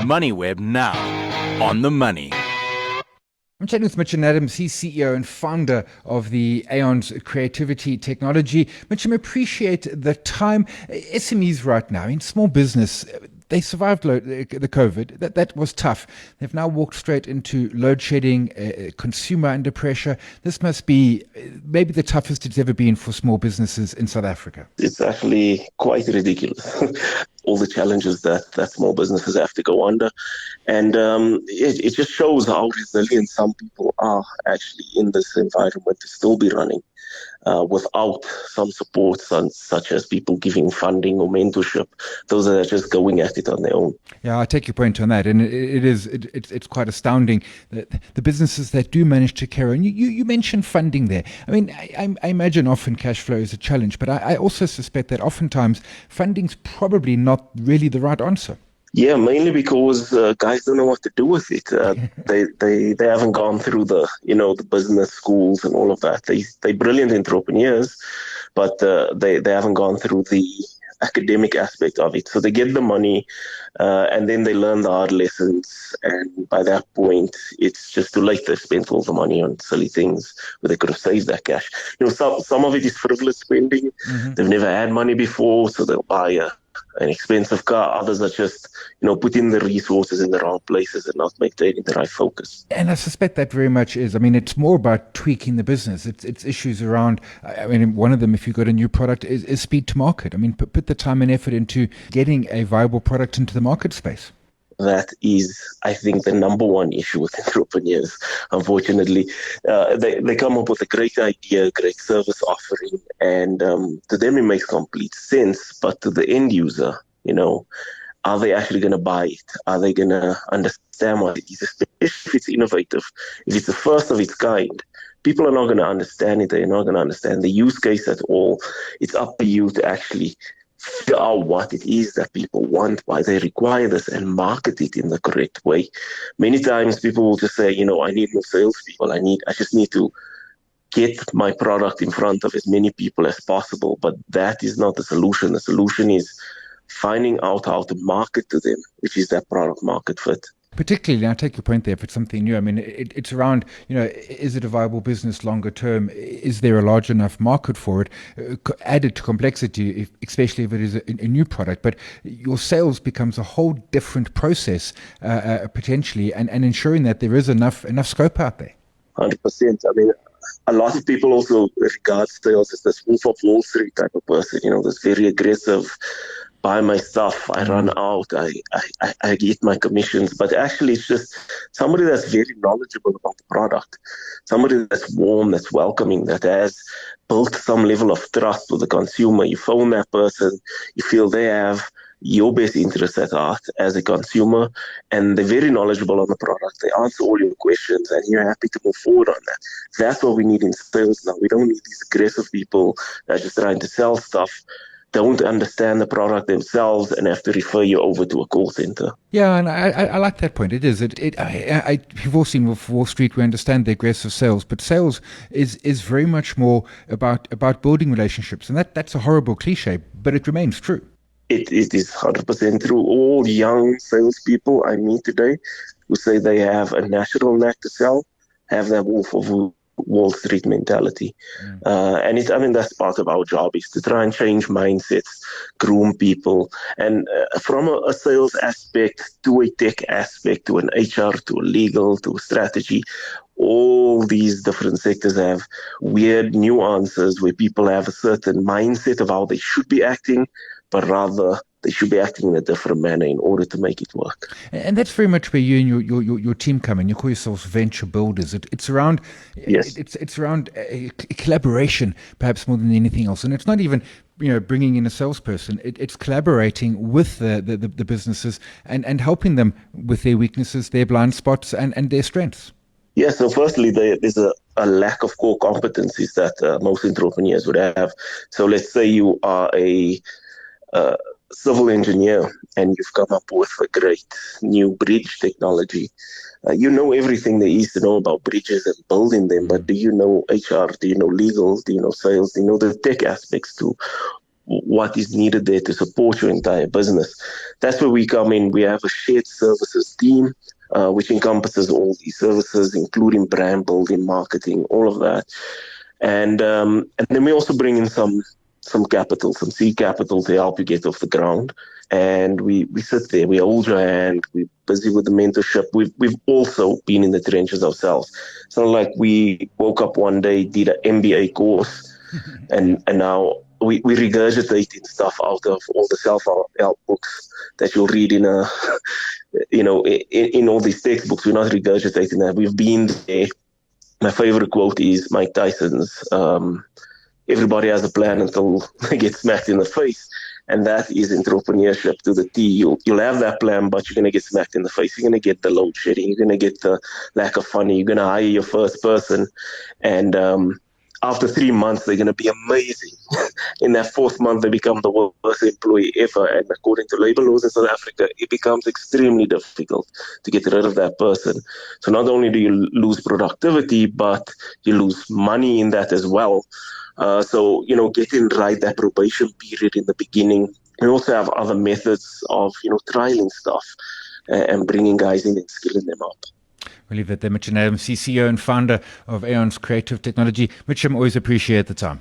Moneyweb now. On the money. I'm chatting with Mitchan Adams. He's CEO and founder of the Aeon's Creativity Technology. Mitchan, appreciate the time. SMEs right now, in small business, they survived the COVID. That was tough. They've now walked straight into load shedding, consumer under pressure. This must be maybe the toughest it's ever been for small businesses in South Africa. It's actually quite ridiculous. All the challenges that small businesses have to go under. And it just shows how resilient some people are actually in this environment to still be running without some support, such as people giving funding or mentorship. Those that are just going at it on their own. Yeah, I take your point on that, and it's quite astounding that the businesses that do manage to carry on. You mentioned funding there. I mean, I imagine often cash flow is a challenge, but I also suspect that oftentimes funding's probably not really the right answer. Yeah, mainly because guys don't know what to do with it. They haven't gone through the business schools and all of that. They're brilliant entrepreneurs, but they haven't gone through the academic aspect of it. So they get the money, and then they learn the hard lessons. And by that point, it's just too late. They've spent all the money on silly things where they could have saved that cash. Some of it is frivolous spending. Mm-hmm. They've never had money before, so they'll buy an expensive car. Others are just, put in the resources in the wrong places and not maintaining the right focus. And I suspect that very much is. I mean, it's more about tweaking the business. It's issues around, one of them, if you've got a new product, is speed to market. I mean, put the time and effort into getting a viable product into the market space. That is, I think, the number one issue with entrepreneurs. Unfortunately, they come up with a great idea, great service offering, and to them it makes complete sense. But to the end user, are they actually going to buy it? Are they going to understand what it is, especially if it's innovative, if it's the first of its kind? People are not going to understand it. They're not going to understand the use case at all. It's up to you to actually figure out what it is that people want, why they require this, and market it in the correct way. Many times people will just say, I need more salespeople. I just need to get my product in front of as many people as possible. But that is not the solution. The solution is finding out how to market to them, which is that product market fit. Particularly, I take your point there, if it's something new. I mean, it's around, is it a viable business longer term? Is there a large enough market for it? Added to complexity, especially if it is a new product. But your sales becomes a whole different process, potentially, and ensuring that there is enough scope out there. 100%. I mein, a lot of people also regard sales as this Wolf of Wall Street type of person, this very aggressive, buy my stuff, I run out, I get my commissions. But actually, it's just somebody that's very knowledgeable about the product, somebody that's warm, that's welcoming, that has built some level of trust with the consumer. You phone that person, you feel they have your best interest at heart as a consumer, and they're very knowledgeable on the product. They answer all your questions, and you're happy to move forward on that. That's what we need in sales now. We don't need these aggressive people that are just trying to sell stuff, don't understand the product themselves, and have to refer you over to a call center. Yeah, and I like that point. It is. We've all seen Wolf of Wall Street. We understand the aggressive sales, but sales is very much more about building relationships, and that's a horrible cliche, but it remains true. It is 100% true. All young salespeople I meet today who say they have a natural knack to sell have that Wolf of Wall Street mentality. And that's part of our job, is to try and change mindsets, groom people, and from a sales aspect to a tech aspect to an HR to a legal to a strategy. All these different sectors have weird nuances where people have a certain mindset of how they should be acting, but rather they should be acting in a different manner in order to make it work. And that's very much where you and your team come in. You call yourselves venture builders. It's around it's around collaboration, perhaps more than anything else. And it's not even bringing in a salesperson. It's collaborating with the businesses and helping them with their weaknesses, their blind spots, and their strengths. Yeah, so firstly, there's a lack of core competencies that most entrepreneurs would have. So let's say you are a civil engineer and you've come up with a great new bridge technology. You know everything there is to know about bridges and building them, but do you know HR? Do you know legal? Do you know sales? Do you know the tech aspects too? what is needed there to support your entire business. That's where we come in. We have a shared services team, which encompasses all these services, including brand building, marketing, all of that. And then we also bring in some capital, some seed capital to help you get off the ground. And we sit there, we hold your hand, we're busy with the mentorship. We've also been in the trenches ourselves. It's not like we woke up one day, did an MBA course, and now we regurgitating stuff out of all the self-help books that you'll read in in all these textbooks. We're not regurgitating that. We've been there. My favorite quote is Mike Tyson's, everybody has a plan until they get smacked in the face. And that is entrepreneurship to the T. You'll have that plan, but you're going to get smacked in the face. You're going to get the load shedding. You're going to get the lack of funding. You're going to hire your first person. And after 3 months, they're going to be amazing. In that fourth month, they become the worst employee ever. And according to labor laws in South Africa, it becomes extremely difficult to get rid of that person. So not only do you lose productivity, but you lose money in that as well. So, getting right that probation period in the beginning. We also have other methods of, trialing stuff and bringing guys in and skilling them up. We'll leave it there. Mitchan Adams, CEO and founder of Aon's Creative Technology. Mitcham, always appreciate the time.